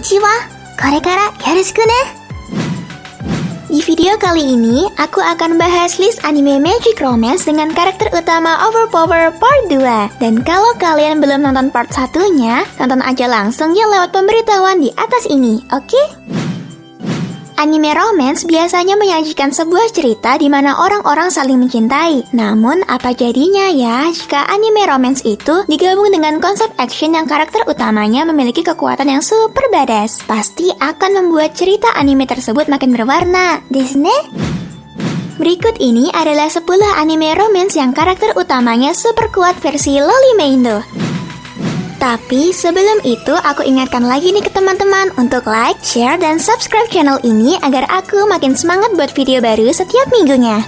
Konnichiwa, korekara yoroshiku ne. Di video kali ini, aku akan bahas list anime Magic Romance dengan karakter utama Overpower Part 2. Dan kalau kalian belum nonton part 1-nya, tonton aja langsung ya lewat pemberitahuan di atas ini, oke? Anime romance biasanya menyajikan sebuah cerita di mana orang-orang saling mencintai. Namun, apa jadinya ya jika anime romance itu digabung dengan konsep action yang karakter utamanya memiliki kekuatan yang super badass? Pasti akan membuat cerita anime tersebut makin berwarna, desu ne? Berikut ini adalah 10 anime romance yang karakter utamanya super kuat versi Loli Meindo. Tapi sebelum itu aku ingatkan lagi nih ke teman-teman untuk like, share, dan subscribe channel ini agar aku makin semangat buat video baru setiap minggunya.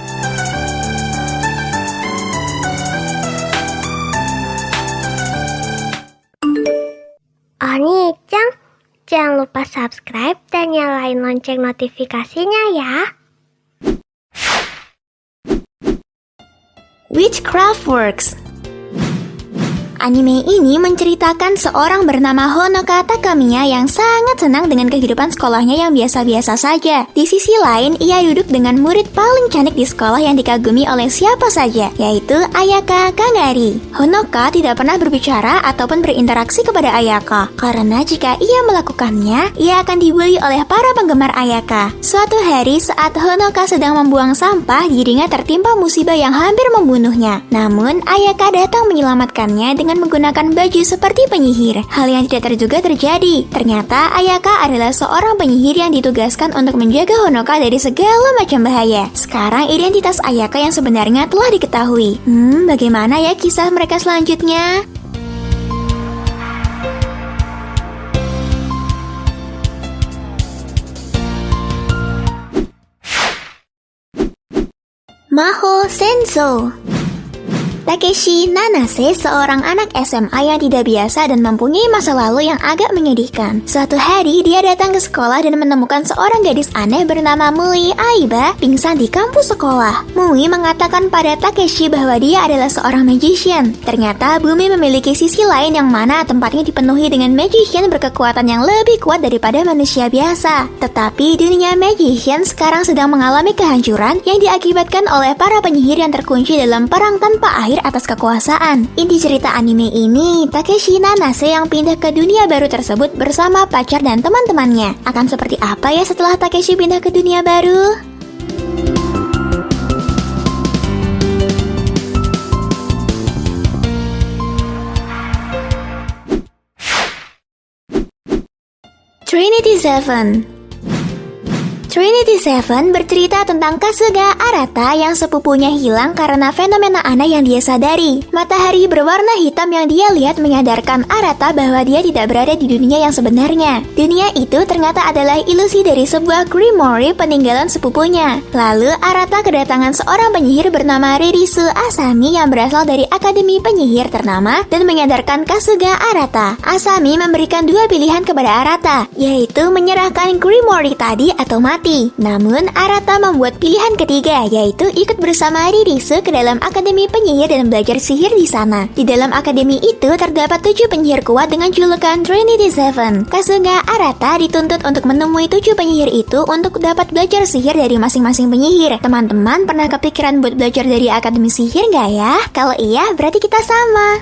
Oni-chan, jangan lupa subscribe dan nyalain lonceng notifikasinya ya. Witchcraft Works. Anime ini menceritakan seorang bernama Honoka Takamiya yang sangat senang dengan kehidupan sekolahnya yang biasa-biasa saja. Di sisi lain, ia duduk dengan murid paling cantik di sekolah yang dikagumi oleh siapa saja, yaitu Ayaka Kagari. Honoka tidak pernah berbicara ataupun berinteraksi kepada Ayaka, karena jika ia melakukannya, ia akan dibully oleh para penggemar Ayaka. Suatu hari saat Honoka sedang membuang sampah, dirinya tertimpa musibah yang hampir membunuhnya. Namun, Ayaka datang menyelamatkannya dengan menggunakan baju seperti penyihir. Hal yang tidak terduga terjadi. Ternyata Ayaka adalah seorang penyihir yang ditugaskan untuk menjaga Honoka dari segala macam bahaya. Sekarang identitas Ayaka yang sebenarnya telah diketahui. Bagaimana ya kisah mereka selanjutnya? Maho Senso. Takeshi Nanase seorang anak SMA yang tidak biasa dan mempunyai masa lalu yang agak menyedihkan. Suatu hari, dia datang ke sekolah dan menemukan seorang gadis aneh bernama Mui Aiba pingsan di kampus sekolah. Mui mengatakan pada Takeshi bahwa dia adalah seorang magician. Ternyata bumi memiliki sisi lain yang mana tempatnya dipenuhi dengan magician berkekuatan yang lebih kuat daripada manusia biasa. Tetapi dunia magician sekarang sedang mengalami kehancuran yang diakibatkan oleh para penyihir yang terkunci dalam perang tanpa akhir atas kekuasaan. Inti cerita anime ini, Takeshi Nanase yang pindah ke dunia baru tersebut bersama pacar dan teman-temannya. Akan seperti apa ya setelah Takeshi pindah ke dunia baru? Trinity Seven. Trinity Seven bercerita tentang Kasuga Arata yang sepupunya hilang karena fenomena aneh yang dia sadari. Matahari berwarna hitam yang dia lihat menyadarkan Arata bahwa dia tidak berada di dunia yang sebenarnya. Dunia itu ternyata adalah ilusi dari sebuah grimoire peninggalan sepupunya. Lalu Arata kedatangan seorang penyihir bernama Ririsu Asami yang berasal dari akademi penyihir ternama dan menyadarkan Kasuga Arata. Asami memberikan dua pilihan kepada Arata, yaitu menyerahkan grimoire tadi atau mati. Namun, Arata membuat pilihan ketiga, yaitu ikut bersama Ririsu ke dalam akademi penyihir dan belajar sihir di sana. Di dalam akademi itu terdapat 7 penyihir kuat dengan julukan Trinity Seven. Kasuga Arata dituntut untuk menemui 7 penyihir itu untuk dapat belajar sihir dari masing-masing penyihir. Teman-teman pernah kepikiran buat belajar dari akademi sihir nggak ya? Kalau iya, berarti kita sama.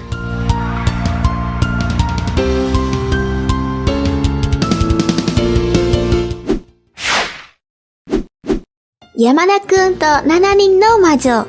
Yamada-kun to 7 人の魔女。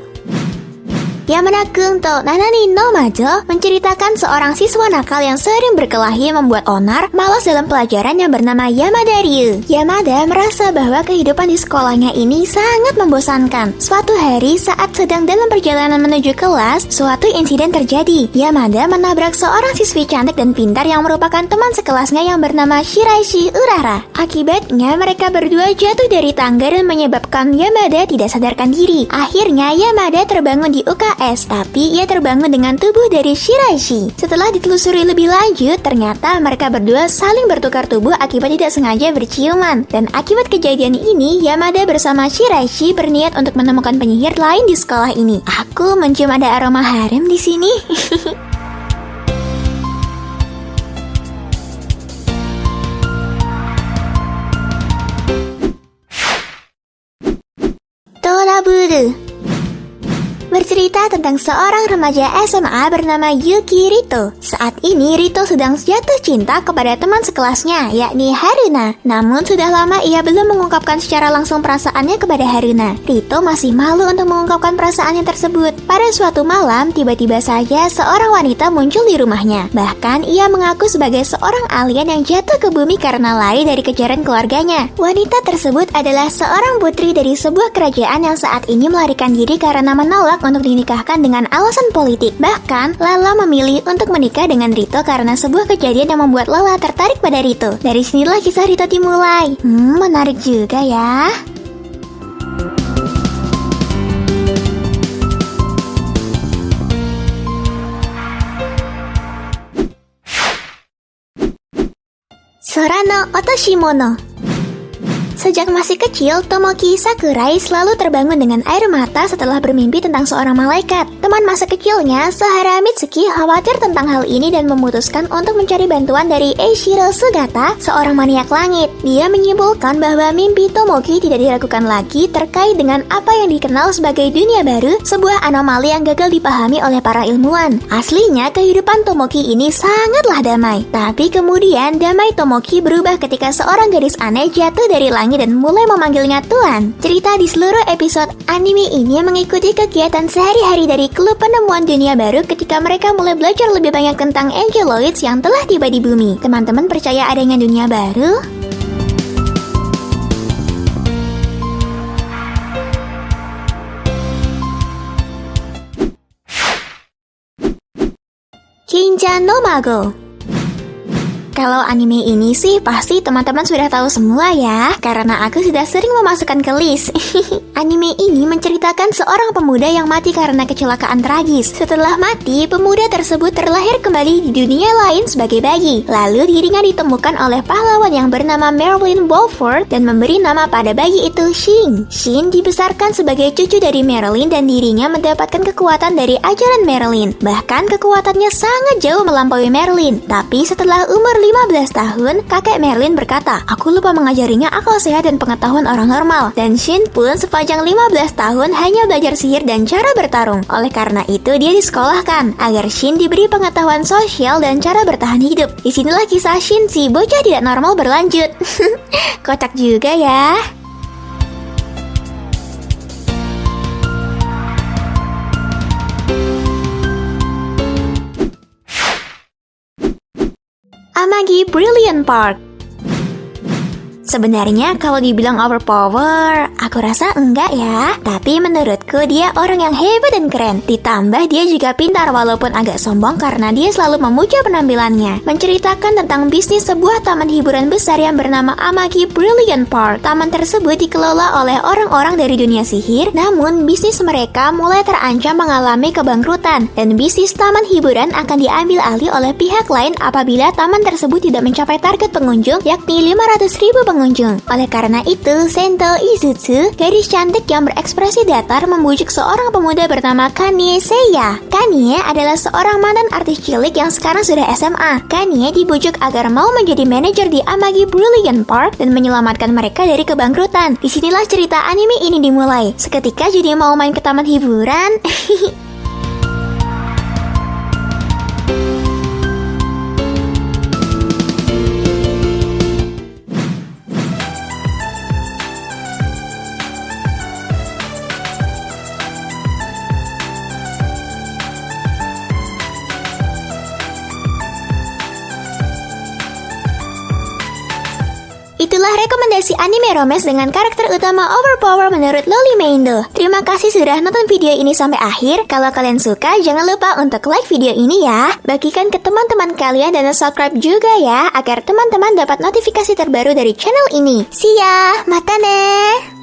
Yamada-kun to 7 人の魔女menceritakan seorang siswa nakal yang sering berkelahi membuat onar, malas dalam pelajaran yang bernama Yamada Ryu. Yamada merasa bahwa kehidupan di sekolahnya ini sangat membosankan. Suatu hari saat sedang dalam perjalanan menuju kelas, suatu insiden terjadi. Yamada menabrak seorang siswi cantik dan pintar yang merupakan teman sekelasnya yang bernama Shiraishi Urara. Akibatnya mereka berdua jatuh dari tangga dan menyebabkan Yamada tidak sadarkan diri. Akhirnya Yamada terbangun di UKS, tapi ia terbangun dengan tubuh dari Shiraishi. Setelah ditelusuri lebih lanjut, ternyata mereka berdua saling bertukar tubuh akibat tidak sengaja berciuman. Dan akibat kejadian ini, Yamada bersama Shiraishi berniat untuk menemukan penyihir lain di sekolah ini. Aku mencium ada aroma harem di sini. Kaburu. Bercerita tentang seorang remaja SMA bernama Yuki Rito. Saat ini Rito sedang jatuh cinta kepada teman sekelasnya, yakni Haruna. Namun sudah lama ia belum mengungkapkan secara langsung perasaannya kepada Haruna. Rito masih malu untuk mengungkapkan perasaannya tersebut. Pada suatu malam, tiba-tiba saja seorang wanita muncul di rumahnya. Bahkan ia mengaku sebagai seorang alien yang jatuh ke bumi karena lari dari kejaran keluarganya. Wanita tersebut adalah seorang putri dari sebuah kerajaan yang saat ini melarikan diri karena menolak untuk dinikahkan dengan alasan politik. Bahkan, Lala memilih untuk menikah dengan Rito karena sebuah kejadian yang membuat Lala tertarik pada Rito. Dari sinilah kisah Rito dimulai. Menarik juga ya. Sorano Otoshimono. Sejak masih kecil, Tomoki Sakurai selalu terbangun dengan air mata setelah bermimpi tentang seorang malaikat. Teman masa kecilnya, Sahara Mitsuki, khawatir tentang hal ini dan memutuskan untuk mencari bantuan dari Eiichiro Sugata, seorang maniak langit. Dia menyimpulkan bahwa mimpi Tomoki tidak diragukan lagi terkait dengan apa yang dikenal sebagai dunia baru, sebuah anomali yang gagal dipahami oleh para ilmuwan. Aslinya, kehidupan Tomoki ini sangatlah damai. Tapi kemudian, damai Tomoki berubah ketika seorang gadis aneh jatuh dari langit dan mulai memanggilnya Tuan. Cerita di seluruh episode anime ini mengikuti kegiatan sehari-hari dari klub penemuan dunia baru ketika mereka mulai belajar lebih banyak tentang angeloids yang telah tiba di bumi. Teman-teman percaya adanya dunia baru? Kinja no Mago. Kalau anime ini sih pasti teman-teman sudah tahu semua ya, karena aku sudah sering memasukkan ke list. Anime ini menceritakan seorang pemuda yang mati karena kecelakaan tragis. Setelah mati, pemuda tersebut terlahir kembali di dunia lain sebagai bayi. Lalu dirinya ditemukan oleh pahlawan yang bernama Marilyn Wolford dan memberi nama pada bayi itu Shin. Shin dibesarkan sebagai cucu dari Marilyn dan dirinya mendapatkan kekuatan dari ajaran Marilyn. Bahkan kekuatannya sangat jauh melampaui Marilyn. Tapi setelah umur 15 tahun, kakek Marilyn berkata, "Aku lupa mengajarinya akal sehat dan pengetahuan orang normal." Dan Shin pun sepanjang 15 tahun hanya belajar sihir dan cara bertarung. Oleh karena itu, dia disekolahkan agar Shin diberi pengetahuan sosial dan cara bertahan hidup. Disinilah kisah Shin, si bocah tidak normal, berlanjut. Kocak juga ya. Amagi Brilliant Park. Sebenarnya kalau dibilang overpower, aku rasa enggak ya. Tapi menurutku dia orang yang hebat dan keren. Ditambah dia juga pintar walaupun agak sombong karena dia selalu memuja penampilannya. Menceritakan tentang bisnis sebuah taman hiburan besar yang bernama Amagi Brilliant Park. Taman tersebut dikelola oleh orang-orang dari dunia sihir, namun bisnis mereka mulai terancam mengalami kebangkrutan. Dan bisnis taman hiburan akan diambil alih oleh pihak lain apabila taman tersebut tidak mencapai target pengunjung, yakni 500.000 pengunjung. Oleh karena itu, Sento Izutsu, gadis cantik yang berekspresi datar, membujuk seorang pemuda bernama Kanye Seiya. Kanye adalah seorang mantan artis cilik yang sekarang sudah SMA. Kanye dibujuk agar mau menjadi manajer di Amagi Brilliant Park dan menyelamatkan mereka dari kebangkrutan. Disinilah cerita anime ini dimulai. Seketika jadi mau main ke taman hiburan. Itulah rekomendasi anime romance dengan karakter utama overpower menurut Loli Meindo. Terima kasih sudah nonton video ini sampai akhir. Kalau kalian suka, jangan lupa untuk like video ini ya. Bagikan ke teman-teman kalian dan subscribe juga ya, agar teman-teman dapat notifikasi terbaru dari channel ini. See ya, mata ne!